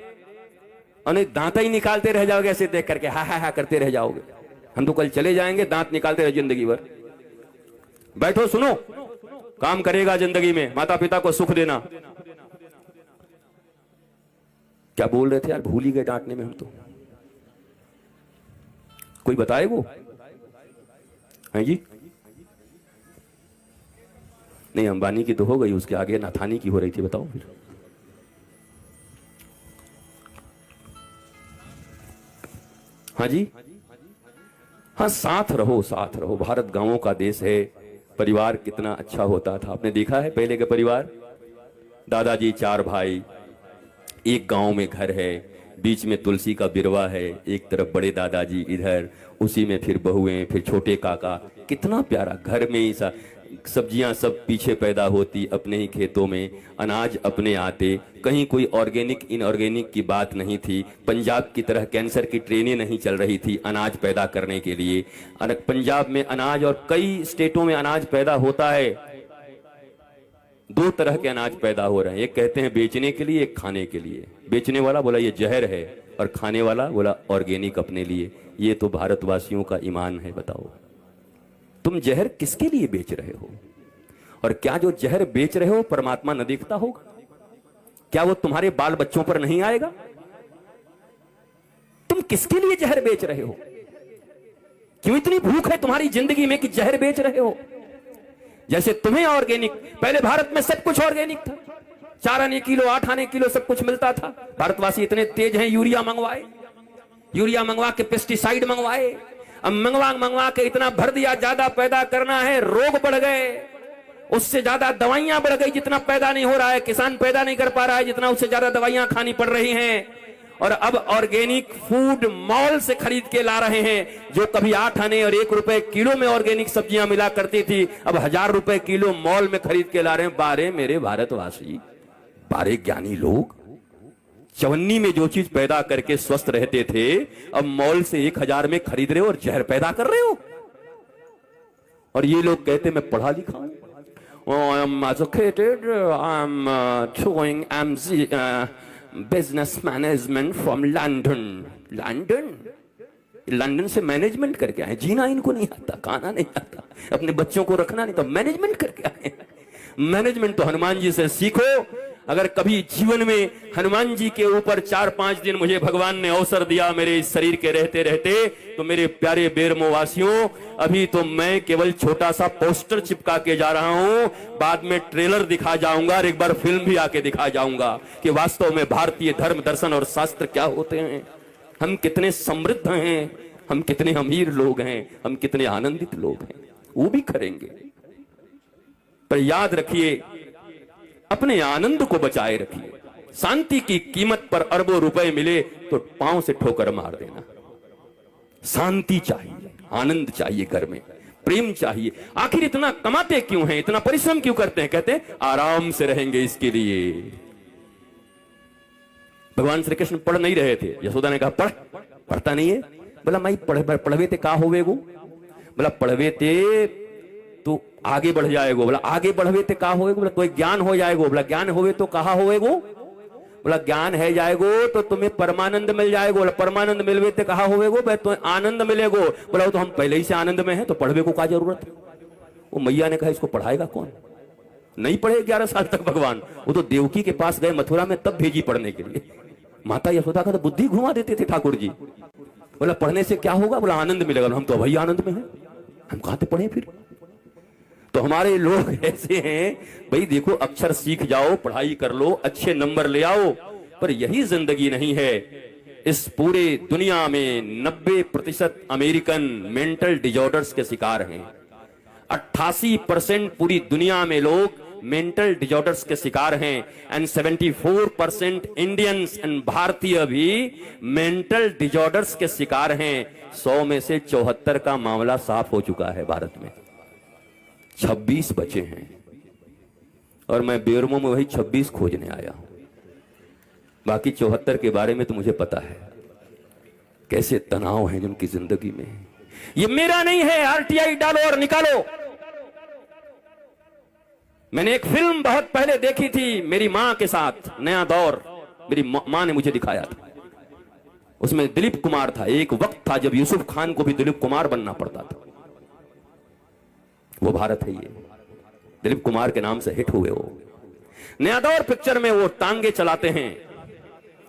और दांत ही निकालते रह जाओगे ऐसे देख करके, हा हा हा करते रह जाओगे। हम तो कल चले जाएंगे, दांत निकालते रह जिंदगी भर। बैठो, सुनो, काम करेगा जिंदगी में, माता पिता को सुख देना। क्या बोल रहे थे यार, भूल ही गए डांटने में हम तो। कोई बताए वो है जी? नहीं, अंबानी की तो हो गई, उसके आगे नाथानी की हो रही थी। बताओ फिर। हाँ जी, हाँ, साथ रहो, साथ रहो। भारत गांवों का देश है, परिवार कितना अच्छा होता था। आपने देखा है पहले के परिवार, दादाजी 4 भाई, एक गांव में घर है, बीच में तुलसी का बिरवा है, एक तरफ बड़े दादाजी, इधर उसी में फिर बहुएं, फिर छोटे काका। कितना प्यारा, घर में ही सा सब्जियां सब पीछे पैदा होती, अपने ही खेतों में अनाज अपने आते, कहीं कोई ऑर्गेनिक इनऑर्गेनिक की बात नहीं थी। पंजाब की तरह कैंसर की ट्रेनें नहीं चल रही थी अनाज पैदा करने के लिए। पंजाब में अनाज और कई स्टेटों में अनाज पैदा होता है, दो तरह के अनाज पैदा हो रहे हैं, एक कहते हैं बेचने के लिए, एक खाने के लिए। बेचने वाला बोला ये जहर है, और खाने वाला बोला ऑर्गेनिक अपने लिए। ये तो भारतवासियों का ईमान है। बताओ तुम जहर किसके लिए बेच रहे हो? और क्या जो जहर बेच रहे हो परमात्मा न देखता होगा? क्या वो तुम्हारे बाल बच्चों पर नहीं आएगा? तुम किसके लिए जहर बेच रहे हो? क्यों इतनी भूख है तुम्हारी जिंदगी में कि जहर बेच रहे हो? जैसे तुम्हें ऑर्गेनिक, पहले भारत में सब कुछ ऑर्गेनिक था, 4 आने किलो 8 आने किलो सब कुछ मिलता था। भारतवासी इतने तेज हैं, यूरिया मंगवाए, यूरिया मंगवा के पेस्टिसाइड मंगवाए, अब मंगवा के इतना भर दिया, ज्यादा पैदा करना है, रोग बढ़ गए, उससे ज्यादा दवाइयां बढ़ गई, जितना पैदा नहीं हो रहा है, किसान पैदा नहीं कर पा रहा है जितना, उससे ज्यादा दवाइयां खानी पड़ रही हैं। और अब ऑर्गेनिक फूड मॉल से खरीद के ला रहे हैं, जो कभी 8 आने और 1 रुपए किलो में ऑर्गेनिक सब्जियां मिला करती थी, अब 1000 रुपए किलो मॉल में खरीद के ला रहे हैं। बारे मेरे भारतवासी, बारे ज्ञानी लोग, चवन्नी में जो चीज पैदा करके स्वस्थ रहते थे, अब मॉल से 1000 में खरीद रहे हो और जहर पैदा कर रहे हो। और ये लोग कहते मैं पढ़ा लिखा हूं, I am educated, I am doing business management from London. London से मैनेजमेंट करके आए। जीना इनको नहीं आता, खाना नहीं आता, अपने बच्चों को रखना नहीं, तो मैनेजमेंट करके आए। मैनेजमेंट तो हनुमान जी से सीखो। अगर कभी जीवन में हनुमान जी के ऊपर 4-5 दिन मुझे भगवान ने अवसर दिया मेरे इस शरीर के रहते रहते, तो मेरे प्यारे बेरमो वासियों, अभी तो मैं केवल छोटा सा पोस्टर चिपका के जा रहा हूं, बाद में ट्रेलर दिखा जाऊंगा और एक बार फिल्म भी आके दिखा जाऊंगा कि वास्तव में भारतीय धर्म, दर्शन और शास्त्र क्या होते हैं, हम कितने समृद्ध हैं, हम कितने अमीर लोग हैं, हम कितने आनंदित लोग हैं। वो भी करेंगे, पर याद रखिए अपने आनंद को बचाए रखिए। शांति की कीमत पर अरबों रुपए मिले तो पांव से ठोकर मार देना। शांति चाहिए, आनंद चाहिए, घर में प्रेम चाहिए। आखिर इतना कमाते क्यों हैं, इतना परिश्रम क्यों करते हैं? कहते हैं आराम से रहेंगे इसके लिए। भगवान श्री कृष्ण पढ़ नहीं रहे थे, यशोदा ने कहा पढ़, पढ़ता नहीं है। बोला माई पढ़वे थे का होवे गो? बोला पढ़वे थे तो आगे बढ़ जाएगो। बोला आगे बढ़वे तो कहा होएगो? बोला कोई ज्ञान हो जाएगो। बोला ज्ञान होवे तो कहा होएगो? बोला ज्ञान है जाएगो तो तुम्हें परमानंद मिल जाएगो। बोला परमानंद मिलवे तो कहा होएगो? भाई तो आनंद मिलेगो। बोला वो तो हम पहले ही से आनंद में है, तो पढ़वे को क्या जरूरत है? वो मैया ने कहा इसको पढ़ाएगा कौन? नहीं पढ़े 11 साल तक भगवान। वो तो देवकी के पास गए मथुरा में, तब भेजी पढ़ने के लिए। माता यशोदा का तो बुद्धि घुमा देते थे ठाकुर जी। बोला पढ़ने से क्या होगा? बोला आनंद मिलेगा। हम तो वही आनंद में है, हम कहां से पढ़े फिर? तो हमारे लोग ऐसे हैं, भाई देखो अक्षर सीख जाओ, पढ़ाई कर लो, अच्छे नंबर ले आओ, पर यही जिंदगी नहीं है। इस पूरे दुनिया में 90% अमेरिकन मेंटल डिजॉर्डर्स के शिकार हैं। 88% पूरी दुनिया में लोग मेंटल डिजॉर्डर्स के शिकार हैं। एंड 74% इंडियंस एंड भारतीय भी मेंटल डिजॉर्डर्स के शिकार हैं। 100 में से 74 का मामला साफ हो चुका है भारत में, 26 बचे हैं। और मैं बेरमो में वही 26 खोजने आया हूं। बाकी 74 के बारे में तो मुझे पता है कैसे तनाव है जिनकी जिंदगी में। ये मेरा नहीं है, आरटीआई डालो और निकालो। मैंने एक फिल्म बहुत पहले देखी थी मेरी मां के साथ, नया दौर, मेरी मां ने मुझे दिखाया था। उसमें दिलीप कुमार था। एक वक्त था जब यूसुफ खान को भी दिलीप कुमार बनना पड़ता था। वो भारत है, ये दिलीप कुमार के नाम से हिट हुए। वो नया दौर पिक्चर में वो टांगे चलाते हैं,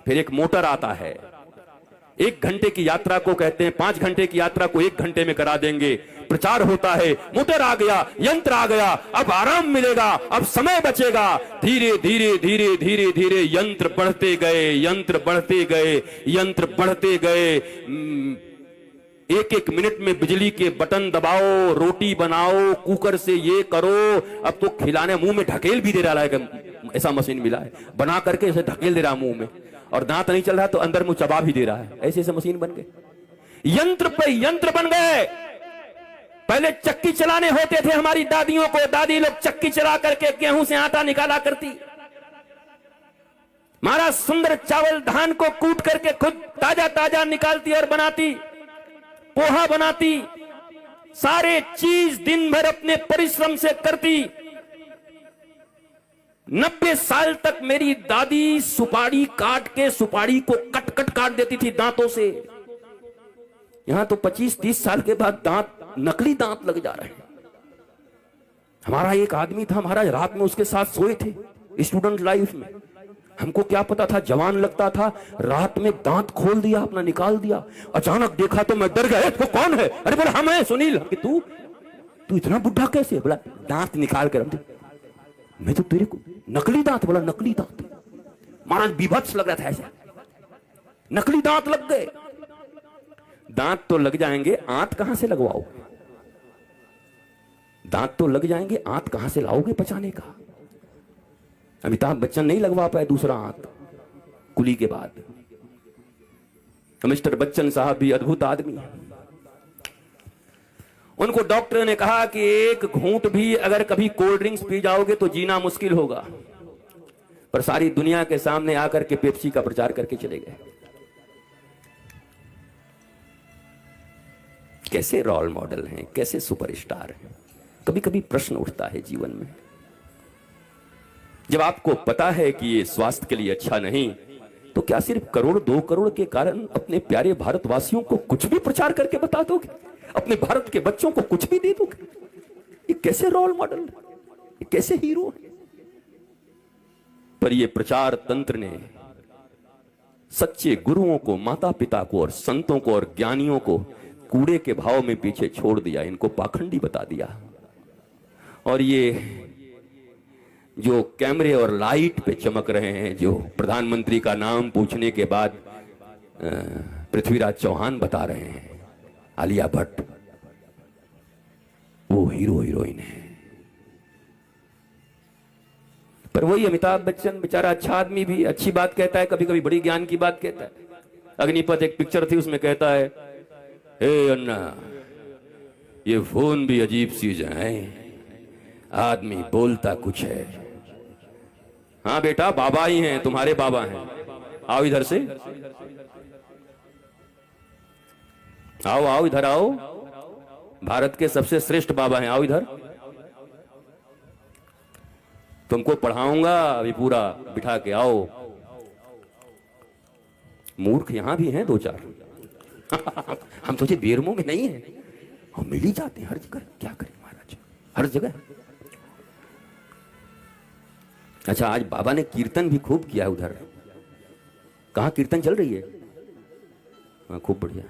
फिर एक मोटर आता है। 1 घंटे की यात्रा को कहते हैं 5 घंटे की यात्रा को 1 घंटे में करा देंगे। प्रचार होता है, मोटर आ गया, यंत्र आ गया, अब आराम मिलेगा, अब समय बचेगा। धीरे धीरे धीरे धीरे धीरे यंत्र बढ़ते गए, यंत्र बढ़ते गए, यंत्र बढ़ते गए। 1-1 मिनट में बिजली के बटन दबाओ, रोटी बनाओ, कुकर से ये करो। अब तो खिलाने मुंह में ढकेल भी दे रहा है, ऐसा मशीन मिला है, बना करके ऐसे ढकेल दे रहा मुंह में। और दांत नहीं चल रहा तो अंदर मुंह चबा भी दे रहा है। ऐसे ऐसे मशीन बन गए, यंत्र पे यंत्र बन गए। पहले चक्की चलाने होते थे हमारी दादियों को, दादी लोग चक्की चला करके गेहूं से आटा निकाला करती। हमारा सुंदर चावल धान को कूट करके खुद ताजा ताजा निकालती और बनाती, पोहा बनाती, सारे चीज दिन भर अपने परिश्रम से करती। 90 साल तक मेरी दादी सुपारी काट के सुपारी को कट कट काट देती थी दांतों से। यहां तो 25-30 साल के बाद दांत, नकली दांत लग जा रहे हैं। हमारा एक आदमी था, महाराज, रात में उसके साथ सोए थे स्टूडेंट लाइफ में। हमको क्या पता था, जवान लगता था, रात में दांत खोल दिया अपना, निकाल दिया। अचानक देखा तो मैं डर गया, तो कौन है? अरे बोला हम है सुनील। तू इतना बुढ़ा कैसे? बोला दांत निकाल कर। मैं तो तेरे को नकली दांत। बोला नकली दांत? महाराज बीभत्स लग रहा था ऐसा, नकली दांत लग गए। दांत तो लग जाएंगे, आंत कहां से लगवाओ? दांत तो लग जाएंगे, आंत कहां से लाओगे बचाने का? अमिताभ बच्चन नहीं लगवा पाए दूसरा आंत कुली के बाद। मिस्टर बच्चन साहब भी अद्भुत आदमी है। उनको डॉक्टर ने कहा कि एक घूंट भी अगर कभी कोल्ड ड्रिंक्स पी जाओगे तो जीना मुश्किल होगा, पर सारी दुनिया के सामने आकर के पेप्सी का प्रचार करके चले गए। कैसे रोल मॉडल हैं, कैसे सुपरस्टार हैं। कभी कभी प्रश्न उठता है जीवन में, जब आपको पता है कि ये स्वास्थ्य के लिए अच्छा नहीं, तो क्या सिर्फ करोड़ 2 करोड़ के कारण अपने प्यारे भारतवासियों को कुछ भी प्रचार करके बता दोगे? अपने भारत के बच्चों को कुछ भी दे दोगे? ये कैसे रोल मॉडल, ये कैसे हीरो है? पर ये प्रचार तंत्र ने सच्चे गुरुओं को, माता पिता को और संतों को और ज्ञानियों को कूड़े के भाव में पीछे छोड़ दिया, इनको पाखंडी बता दिया। और ये जो कैमरे और लाइट पे चमक रहे हैं, जो प्रधानमंत्री का नाम पूछने के बाद पृथ्वीराज चौहान बता रहे हैं, आलिया भट्ट, वो हीरो हीरोइन है। पर वही अमिताभ बच्चन बेचारा अच्छा आदमी भी अच्छी बात कहता है, कभी कभी बड़ी ज्ञान की बात कहता है। अग्निपथ एक पिक्चर थी, उसमें कहता है, हे अन्ना, ये फोन भी अजीब चीज है, आदमी बोलता कुछ है। हाँ बेटा, बाबा ही हैं, तुम्हारे बाबा हैं। आओ इधर से, आओ आओ इधर आओ, भारत के सबसे श्रेष्ठ बाबा हैं, आओ इधर। तुमको पढ़ाऊंगा अभी पूरा, बिठा के आओ। मूर्ख यहां भी हैं 2-4। हम सोचे बेरमो में नहीं है, हम मिल ही जाते हैं हर जगह। क्या करें महाराज, हर जगह। अच्छा, आज बाबा ने कीर्तन भी खूब किया है उधर। कहां कीर्तन चल रही है? हाँ, खूब बढ़िया।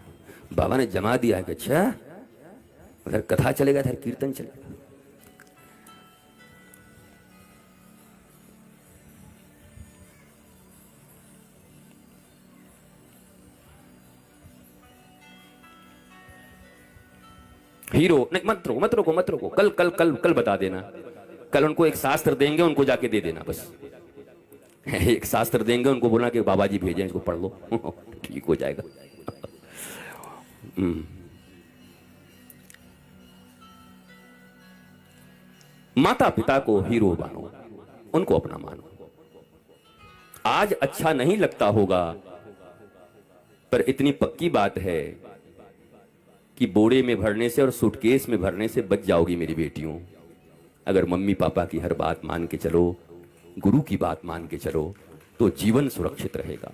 बाबा ने जमा दिया है कि अच्छा उधर कथा चलेगा, इधर कीर्तन चलेगा। हीरो नहीं, मत रोको मत रोको मत रोको, कल कल कल कल बता देना। कल उनको एक शास्त्र देंगे, उनको जाके दे देना बस। एक शास्त्र देंगे, उनको बोलना कि बाबा जी भेजे, इसको पढ़ लो, ठीक हो जाएगा। माता पिता को हीरो मानो, उनको अपना मानो। आज अच्छा नहीं लगता होगा, पर इतनी पक्की बात है कि बोरे में भरने से और सूटकेस में भरने से बच जाओगी मेरी बेटियों, अगर मम्मी पापा की हर बात मान के चलो, गुरु की बात मान के चलो, तो जीवन सुरक्षित रहेगा।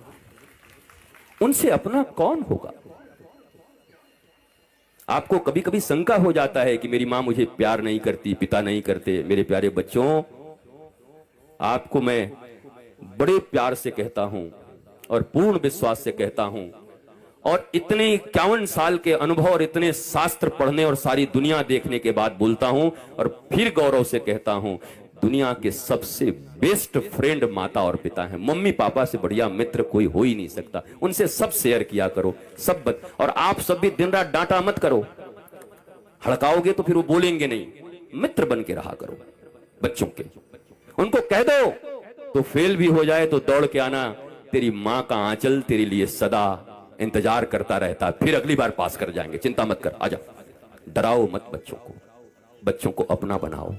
उनसे अपना कौन होगा? आपको कभी कभी शंका हो जाता है कि मेरी मां मुझे प्यार नहीं करती, पिता नहीं करते। मेरे प्यारे बच्चों, आपको मैं बड़े प्यार से कहता हूं और पूर्ण विश्वास से कहता हूं, और इतने 51 साल के अनुभव और इतने शास्त्र पढ़ने और सारी दुनिया देखने के बाद बोलता हूं, और फिर गौरव से कहता हूं, दुनिया के सबसे बेस्ट फ्रेंड माता और पिता हैं। मम्मी पापा से बढ़िया मित्र कोई हो ही नहीं सकता। उनसे सब शेयर किया करो, सब और आप सब भी दिन रात डांटा मत करो, हड़काओगे तो फिर वो बोलेंगे नहीं। मित्र बन के रहा करो बच्चों के। उनको कह दो तो फेल भी हो जाए तो दौड़ के आना, तेरी मां का आंचल तेरे लिए सदा इंतजार करता रहता, फिर अगली बार पास कर जाएंगे, चिंता मत कर, आजा। डराओ मत बच्चों को, बच्चों को अपना बनाओ।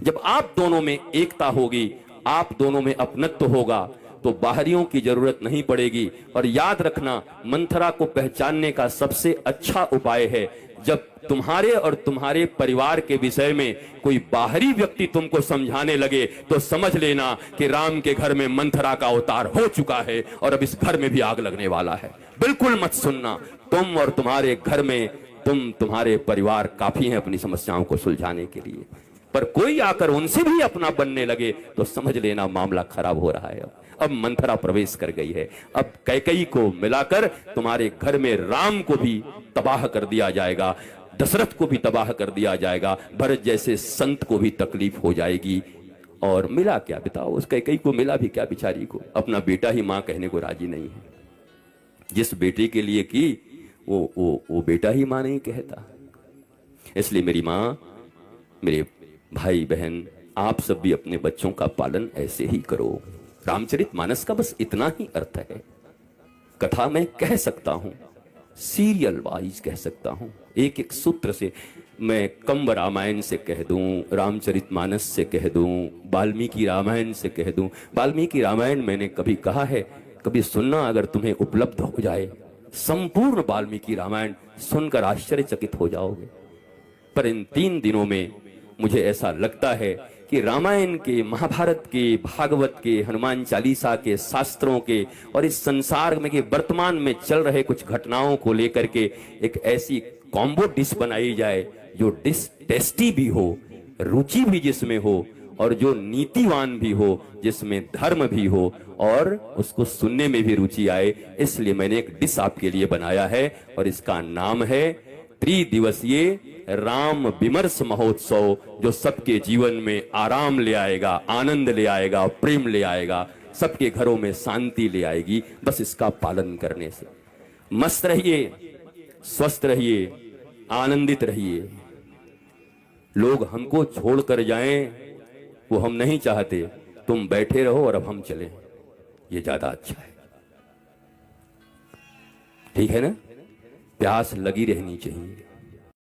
जब आप दोनों में एकता होगी, आप दोनों में अपनत्व होगा, तो बाहरियों की जरूरत नहीं पड़ेगी। और याद रखना, मंथरा को पहचानने का सबसे अच्छा उपाय है, जब तुम्हारे और तुम्हारे परिवार के विषय में कोई बाहरी व्यक्ति तुमको समझाने लगे तो समझ लेना कि राम के घर में मंथरा का अवतार हो चुका है और अब इस घर में भी आग लगने वाला है। बिल्कुल मत सुनना। तुम और तुम्हारे घर में तुम्हारे परिवार काफी हैं अपनी समस्याओं को सुलझाने के लिए, पर कोई आकर उनसे भी अपना बनने लगे तो समझ लेना मामला खराब हो रहा है। अब मंथरा प्रवेश कर गई है। अब कैकेयी को मिलाकर तुम्हारे घर में राम को भी तबाह कर दिया जाएगा, दशरथ को भी तबाह कर दिया जाएगा, भरत जैसे संत को भी तकलीफ हो जाएगी। और मिला क्या बताओ, उस कैकेयी को मिला भी क्या बेचारी को? अपना बेटा ही मां कहने को राजी नहीं है। जिस बेटे के लिए की वो बेटा ही मां नहीं कहता। इसलिए मेरी मां, मेरे भाई बहन, आप सब भी अपने बच्चों का पालन ऐसे ही करो। रामचरितमानस का बस इतना ही अर्थ है। कथा मैं कह सकता हूं, सीरियल वाइज कह सकता हूं, एक एक सूत्र से। मैं कंब रामायण से कह दूं, रामचरितमानस से कह दूं, वाल्मीकि रामायण से कह दूं। वाल्मीकि रामायण मैंने कभी कहा है, कभी सुनना अगर तुम्हें उपलब्ध हो जाए। संपूर्ण वाल्मीकि रामायण सुनकर आश्चर्यचकित हो जाओगे। पर इन 3 दिनों में मुझे ऐसा लगता है कि रामायण के, महाभारत के, भागवत के, हनुमान चालीसा के, शास्त्रों के और इस संसार में के वर्तमान में चल रहे कुछ घटनाओं को लेकर के एक ऐसी कॉम्बो डिश बनाई जाए जो डिश टेस्टी भी हो, रुचि भी जिसमें हो और जो नीतिवान भी हो, जिसमें धर्म भी हो और उसको सुनने में भी रुचि आए। इसलिए मैंने एक डिश आपके लिए बनाया है और इसका नाम है त्रिदिवसीय राम विमर्श महोत्सव, जो सबके जीवन में आराम ले आएगा, आनंद ले आएगा, प्रेम ले आएगा, सबके घरों में शांति ले आएगी बस इसका पालन करने से। मस्त रहिए, स्वस्थ रहिए, आनंदित रहिए। लोग हमको छोड़कर जाएं वो हम नहीं चाहते। तुम बैठे रहो और अब हम चलें, ये ज्यादा अच्छा है। ठीक है ना? प्यास लगी रहनी चाहिए।